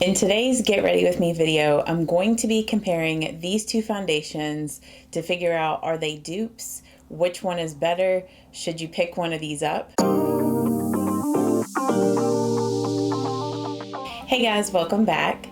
In today's Get Ready With Me video, I'm going to be comparing these two foundations to figure out, are they dupes? Which one is better? Should you pick one of these up? Hey guys, welcome back.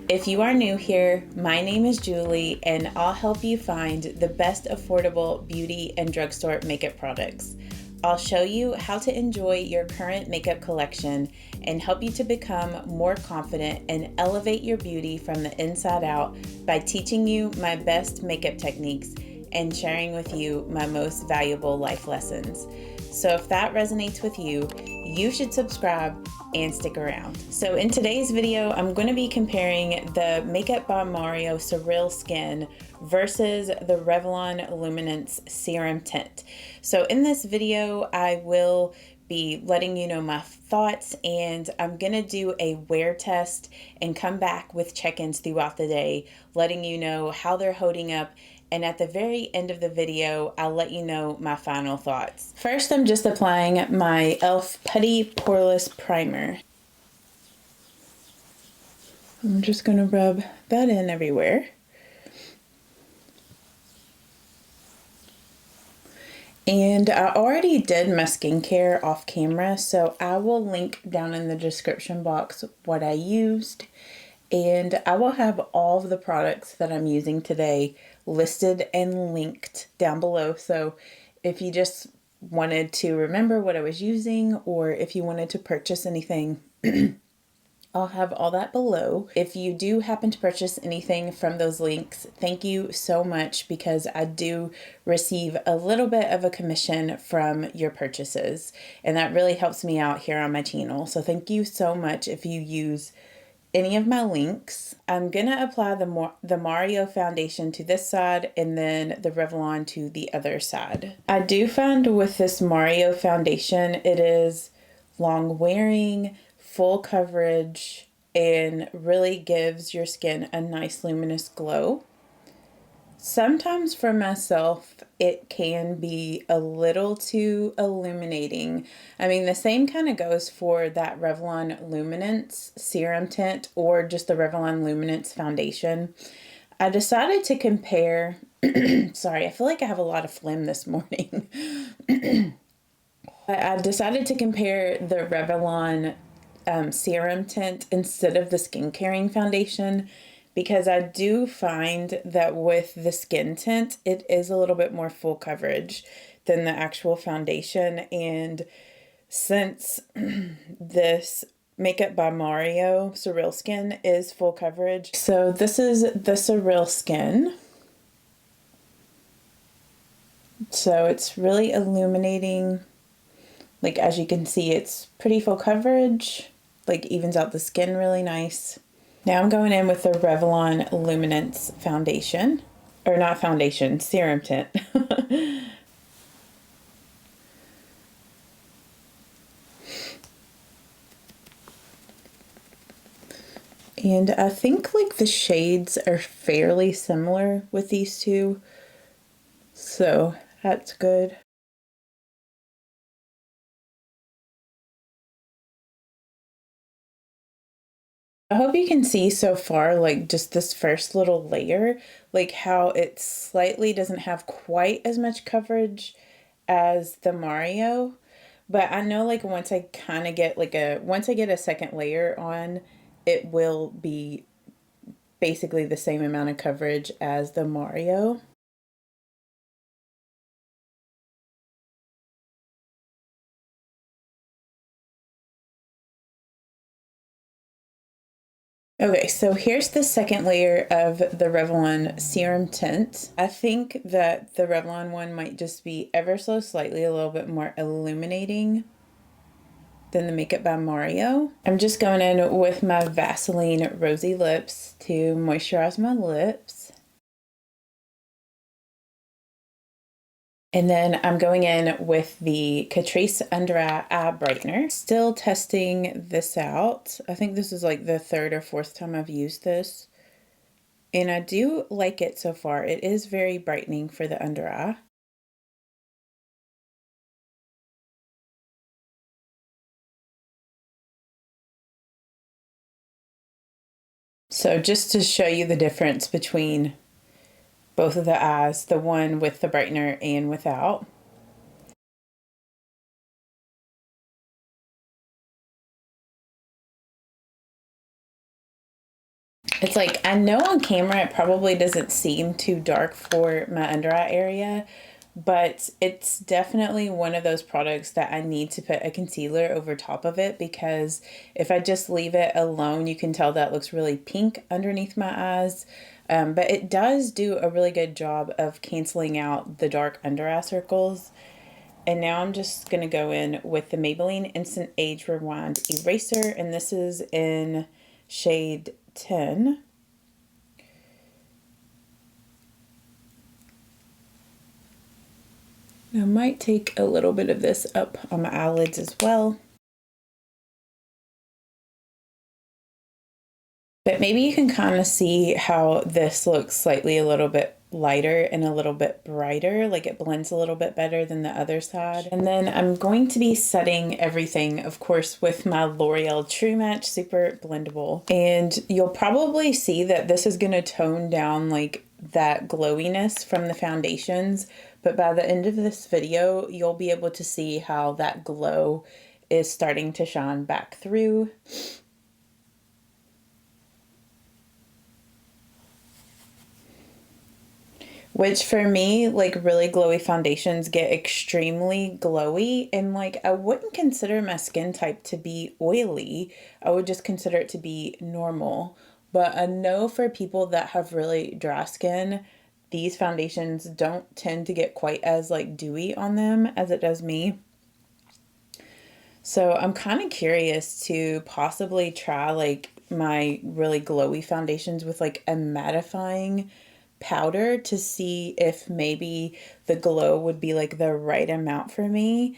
If you are new here, my name is Julie and I'll help you find the best affordable beauty and drugstore makeup products. I'll show you how to enjoy your current makeup collection and help you to become more confident and elevate your beauty from the inside out by teaching you my best makeup techniques and sharing with you my most valuable life lessons. So if that resonates with you, you should subscribe and stick around. So in today's video, I'm going to be comparing the Makeup by Mario Surreal Skin versus the Revlon Illuminance Serum Tint. So in this video, I will be letting you know my thoughts, and I'm gonna do a wear test and come back with check-ins throughout the day, letting you know how they're holding up. And at the very end of the video, I'll let you know my final thoughts. First, I'm just applying my e.l.f. Putty Poreless Primer. I'm just gonna rub that in everywhere. And I already did my skincare off camera, so I will link down in the description box what I used. And I will have all of the products that I'm using today listed and linked down below. So if you just wanted to remember what I was using, or if you wanted to purchase anything, I'll have all that below. If you do happen to purchase anything from those links, thank you so much, because I do receive a little bit of a commission from your purchases, and that really helps me out here on my channel. So thank you so much if you use any of my links. I'm gonna apply the Mario foundation to this side and then the Revlon to the other side. I do find with this Mario foundation, it is long wearing, full coverage, and really gives your skin a nice luminous glow. Sometimes for myself, it can be a little too illuminating. I mean, the same kind of goes for that Revlon Illuminance Serum Tint or just the Revlon Illuminance Foundation. I decided to compare, sorry, I feel like I have a lot of phlegm this morning. I decided to compare the Revlon Serum Tint instead of the Skin Caring Foundation, because I do find that with the skin tint, it is a little bit more full coverage than the actual foundation. And since this Makeup by Mario Surreal Skin is full coverage, so this is the Surreal Skin. So it's really illuminating. Like, as you can see, it's pretty full coverage, like evens out the skin really nice. Now I'm going in with the Revlon Illuminance Foundation, or not foundation, Serum Tint. And I think like the shades are fairly similar with these two, so that's good. I hope you can see so far, like just this first little layer, like how it slightly doesn't have quite as much coverage as the Mario. But I know like once I kind of get like once I get a second layer on, it will be basically the same amount of coverage as the Mario. Okay, so here's the second layer of the Revlon Serum Tint. I think that the Revlon one might just be ever so slightly a little bit more illuminating than the Makeup by Mario. I'm just going in with my Vaseline Rosy Lips to moisturize my lips. And then I'm going in with the Catrice Under Eye Brightener. Still testing this out. I think this is like the third or fourth time I've used this. And I do like it so far. It is very brightening for the under eye. So just to show you the difference between both of the eyes, the one with the brightener and without. It's like, I know on camera it probably doesn't seem too dark for my under eye area, but it's definitely one of those products that I need to put a concealer over top of it, because if I just leave it alone, you can tell that looks really pink underneath my eyes. But it does do a really good job of canceling out the dark under eye circles. And now I'm just going to go in with the Maybelline Instant Age Rewind Eraser, and this is in shade 10. I might take a little bit of this up on my eyelids as well. But maybe you can kind of see how this looks slightly a little bit lighter and a little bit brighter, like it blends a little bit better than the other side. And then I'm going to be setting everything, of course, with my L'Oreal True Match Super Blendable. And you'll probably see that this is going to tone down like that glowiness from the foundations, but by the end of this video, you'll be able to see how that glow is starting to shine back through. Which for me, like really glowy foundations get extremely glowy, and like I wouldn't consider my skin type to be oily. I would just consider it to be normal. But I know for people that have really dry skin, these foundations don't tend to get quite as like dewy on them as it does me. So I'm kind of curious to possibly try like my really glowy foundations with like a mattifying powder to see if maybe the glow would be like the right amount for me.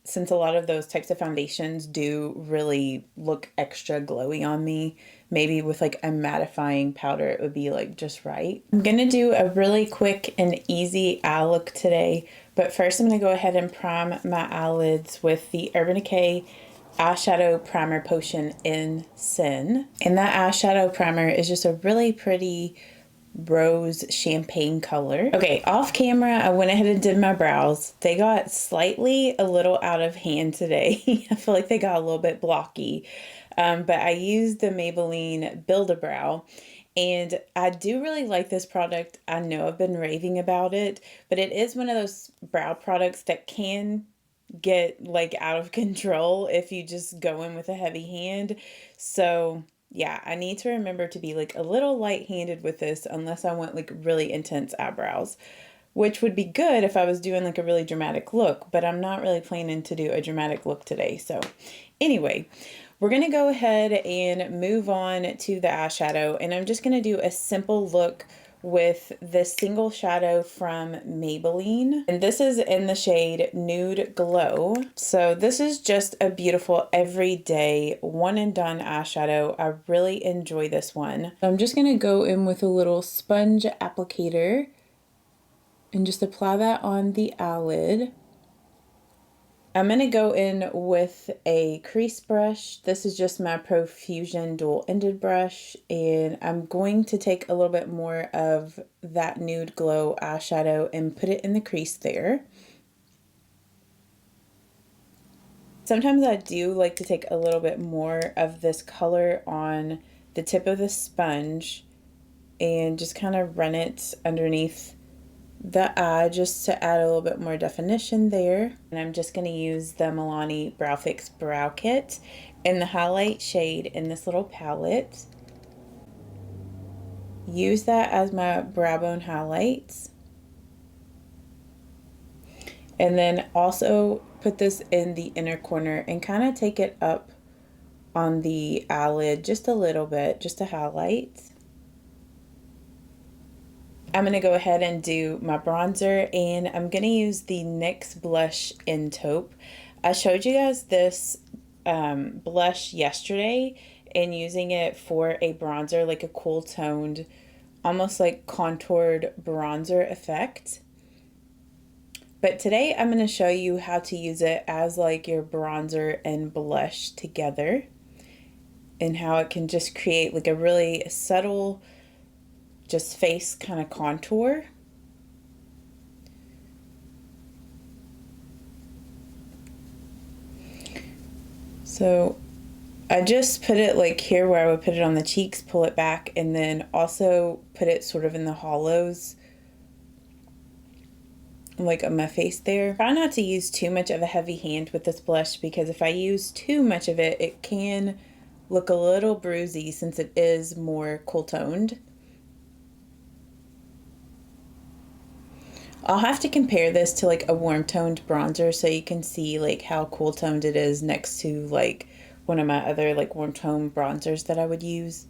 Since a lot of those types of foundations do really look extra glowy on me, maybe with like a mattifying powder it would be like just right. I'm gonna do a really quick and easy eye look today, but first I'm gonna go ahead and prime my eyelids with the Urban Decay eyeshadow primer potion in Sin. And that eyeshadow primer is just a really pretty rose champagne color. Okay, off camera, I went ahead and did my brows. They got slightly a little out of hand today. I feel like they got a little bit blocky. But I used the Maybelline Build-A-Brow. And I do really like this product. I know I've been raving about it, but it is one of those brow products that can get like out of control if you just go in with a heavy hand. So yeah, I need to remember to be like a little light-handed with this unless I want like really intense eyebrows, which would be good if I was doing like a really dramatic look, but I'm not really planning to do a dramatic look today. So anyway, we're going to go ahead and move on to the eyeshadow, and I'm just going to do a simple look with this single shadow from Maybelline, and this is in the shade Nude Glow. So this is just a beautiful everyday one and done eyeshadow. I really enjoy this one. So I'm just going to go in with a little sponge applicator and just apply that on the eyelid. I'm going to go in with a crease brush. This is just my Profusion dual-ended brush, and I'm going to take a little bit more of that Nude Glow eyeshadow and put it in the crease there. Sometimes I do like to take a little bit more of this color on the tip of the sponge and just kind of run it underneath the eye just to add a little bit more definition there. And I'm just going to use the Milani Brow Fix Brow Kit in the highlight shade in this little palette. Use that as my brow bone highlights. And then also put this in the inner corner and kind of take it up on the eyelid just a little bit, just to highlight. I'm going to go ahead and do my bronzer, and I'm going to use the NYX blush in taupe. I showed you guys this blush yesterday and using it for a bronzer, like a cool toned, almost like contoured bronzer effect. But today I'm going to show you how to use it as like your bronzer and blush together. and how it can just create like a really subtle, just face kind of contour. So I just put it like here where I would put it on the cheeks, pull it back, and then also put it sort of in the hollows, like on my face there. Try not to use too much of a heavy hand with this blush, because if I use too much of it, it can look a little bruisey since it is more cool toned. I'll have to compare this to like a warm toned bronzer so you can see like how cool toned it is next to like one of my other like warm tone bronzers that I would use.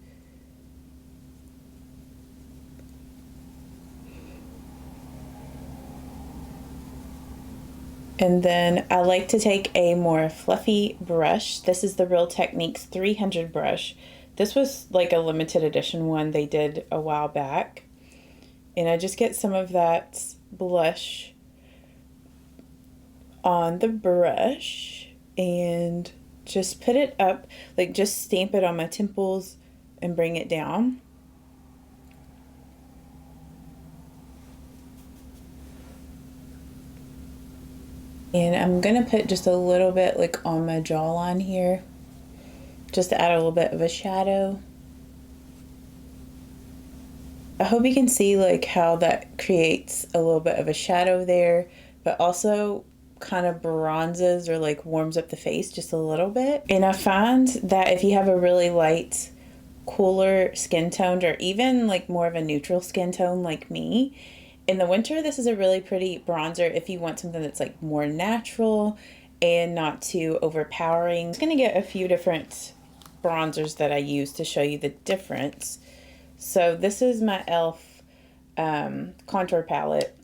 And then I like to take a more fluffy brush. This is the Real Techniques 300 brush. This was like a limited edition one they did a while back. And I just get some of that blush on the brush and just put it up, like just stamp it on my temples and bring it down. And I'm gonna put just a little bit like on my jawline here, just to add a little bit of a shadow. I hope you can see like how that creates a little bit of a shadow there, but also kind of bronzes or like warms up the face just a little bit. And I find that if you have a really light, cooler skin tone, or even like more of a neutral skin tone like me, in the winter this is a really pretty bronzer if you want something that's like more natural and not too overpowering. I'm just gonna get a few different bronzers that I use to show you the difference. So this is my e.l.f. contour palette.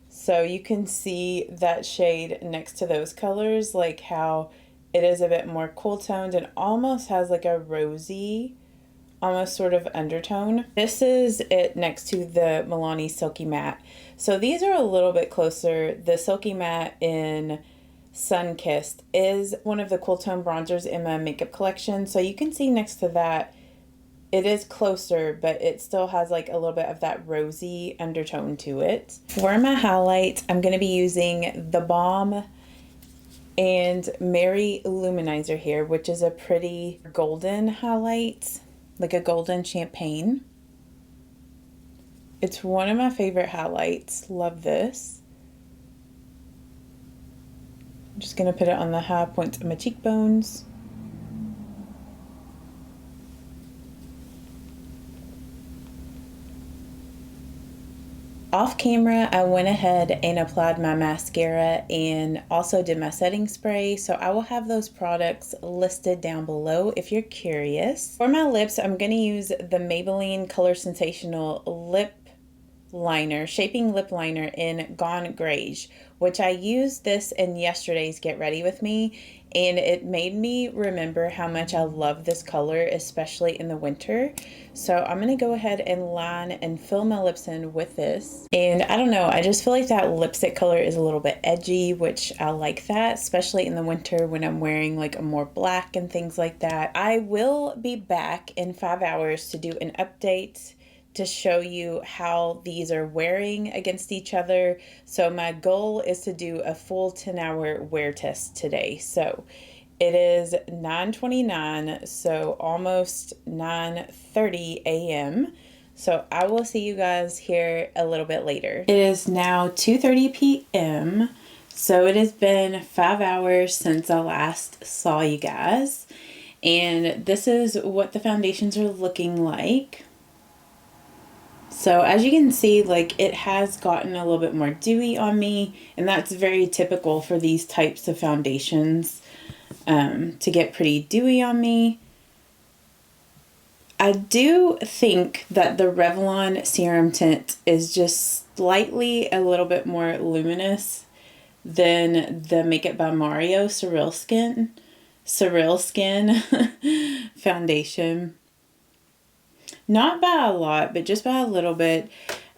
So you can see that shade next to those colors, like how it is a bit more cool toned and almost has like a rosy, almost sort of undertone. This is it next to the Milani Silky Matte. So these are a little bit closer. The Silky Matte in Sunkissed is one of the cool tone bronzers in my makeup collection. So you can see next to that, it is closer, but it still has like a little bit of that rosy undertone to it. For my highlight, I'm going to be using the Balm and Mary Illuminizer here, which is a pretty golden highlight, like a golden champagne. It's one of my favorite highlights. Love this. I'm just going to put it on the high points of my cheekbones. Off camera, I went ahead and applied my mascara and also did my setting spray. So I will have those products listed down below if you're curious. For my lips, I'm going to use the Maybelline Color Sensational Lip Liner, Shaping Lip Liner in Gone Greige, which I used this in yesterday's Get Ready With Me, and it made me remember how much I love this color, especially in the winter. So I'm going to go ahead and line and fill my lips in with this. And I don't know, I just feel like that lipstick color is a little bit edgy, which I like that, especially in the winter when I'm wearing like a more black and things like that. I will be back in 5 hours to do an update to show you how these are wearing against each other. So my goal is to do a full 10-hour wear test today. So it is 9:29, so almost 9:30 a.m. So I will see you guys here a little bit later. It is now 2:30 p.m. So it has been 5 hours since I last saw you guys. And this is what the foundations are looking like. So as you can see, like it has gotten a little bit more dewy on me, and that's very typical for these types of foundations, to get pretty dewy on me. I do think that the Revlon Serum Tint is just slightly a little bit more luminous than the Makeup by Mario Surreal Skin foundation. Not by a lot, but just by a little bit.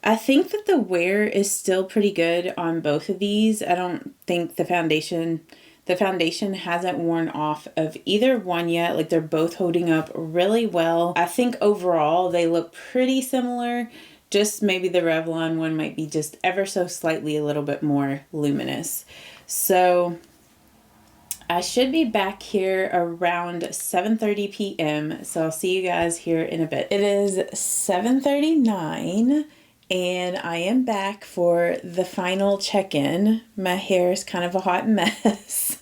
I think that the wear is still pretty good on both of these. I don't think the foundation The foundation hasn't worn off of either one yet. Like, they're both holding up really well. I think overall they look pretty similar. Just maybe the Revlon one might be just ever so slightly a little bit more luminous. So I should be back here around 7:30 p.m. So I'll see you guys here in a bit. It is 7:39 and I am back for the final check-in. My hair is kind of a hot mess.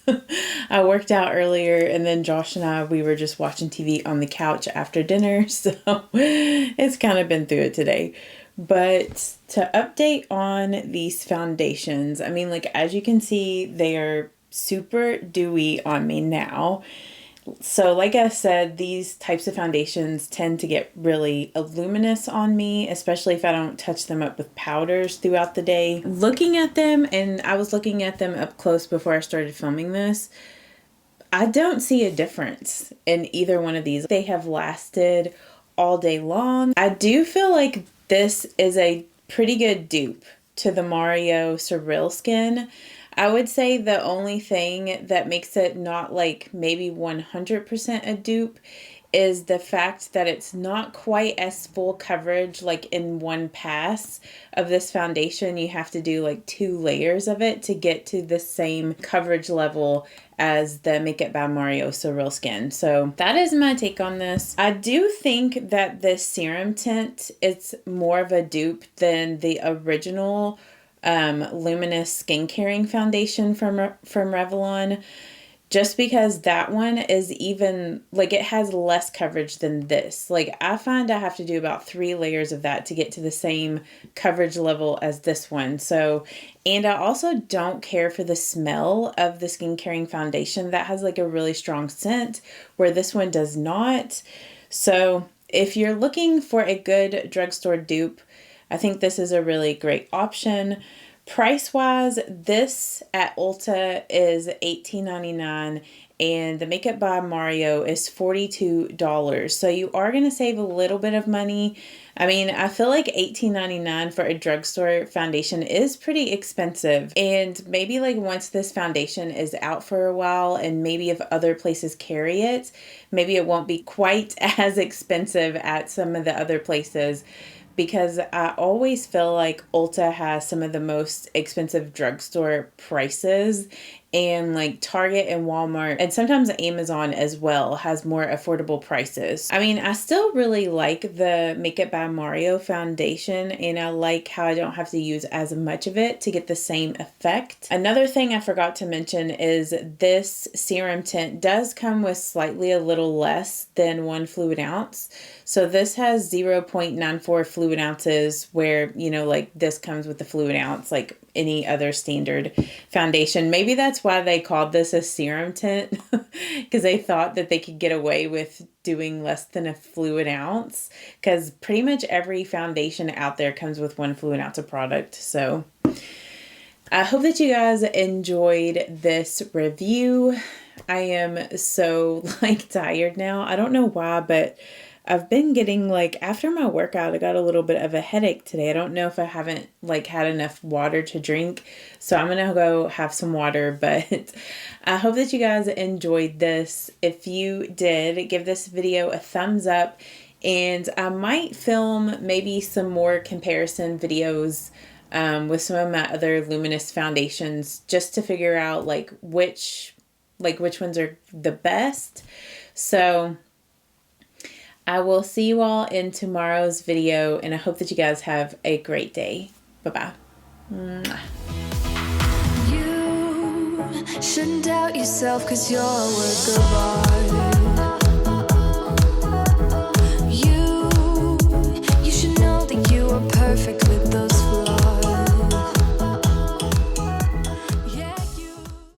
I worked out earlier, and then Josh and I, we were just watching TV on the couch after dinner. So it's kind of been through it today. But to update on these foundations, I mean, like, as you can see, they are super dewy on me now. So like I said, these types of foundations tend to get really luminous on me, especially if I don't touch them up with powders throughout the day. Looking at them, and I was looking at them up close before I started filming this, I don't see a difference in either one of these. They have lasted all day long. I do feel like this is a pretty good dupe to the Mario Surreal Skin. I would say the only thing that makes it not like maybe 100% a dupe is the fact that it's not quite as full coverage. Like, in one pass of this foundation, you have to do like 2 layers of it to get to the same coverage level as the Make It by Mario Surreal Skin. So that is my take on this. I do think that this serum tint is more of a dupe than the original luminous skin caring foundation from Revlon, just because that one is even, like, it has less coverage than this. Like, I find I have to do about 3 layers of that to get to the same coverage level as this one. So, and I also don't care for the smell of the skin caring foundation. That has like a really strong scent, where this one does not. So if you're looking for a good drugstore dupe, I think this is a really great option. Price-wise, this at Ulta is $18.99 and the Make It by Mario is $42. So you are going to save a little bit of money. I mean, I feel like $18.99 for a drugstore foundation is pretty expensive. And maybe like once this foundation is out for a while, and maybe if other places carry it, maybe it won't be quite as expensive at some of the other places. Because I always feel like Ulta has some of the most expensive drugstore prices, and like Target and Walmart and sometimes Amazon as well has more affordable prices. I mean, I still really like the Make It by Mario foundation, and I like how I don't have to use as much of it to get the same effect. Another thing I forgot to mention is this serum tint does come with slightly a little less than 1 fluid ounce. So this has 0.94 fluid ounces, where, you know, like this comes with the fluid ounce like any other standard foundation. Maybe that's why they called this a serum tint, because they thought that they could get away with doing less than a fluid ounce, because pretty much every foundation out there comes with 1 fluid ounce of product. So I hope that you guys enjoyed this review. I am so like tired now. I don't know why, but I've been getting, like, after my workout, I got a little bit of a headache today. I don't know if I haven't like had enough water to drink, so I'm gonna go have some water. But I hope that you guys enjoyed this. If you did, give this video a thumbs up, and I might film maybe some more comparison videos with some of my other luminous foundations, just to figure out like which ones are the best. So I will see you all in tomorrow's video, and I hope that you guys have a great day. Bye-bye. You shouldn't doubt yourself, 'cause you're a work of art. You should know that you are perfect.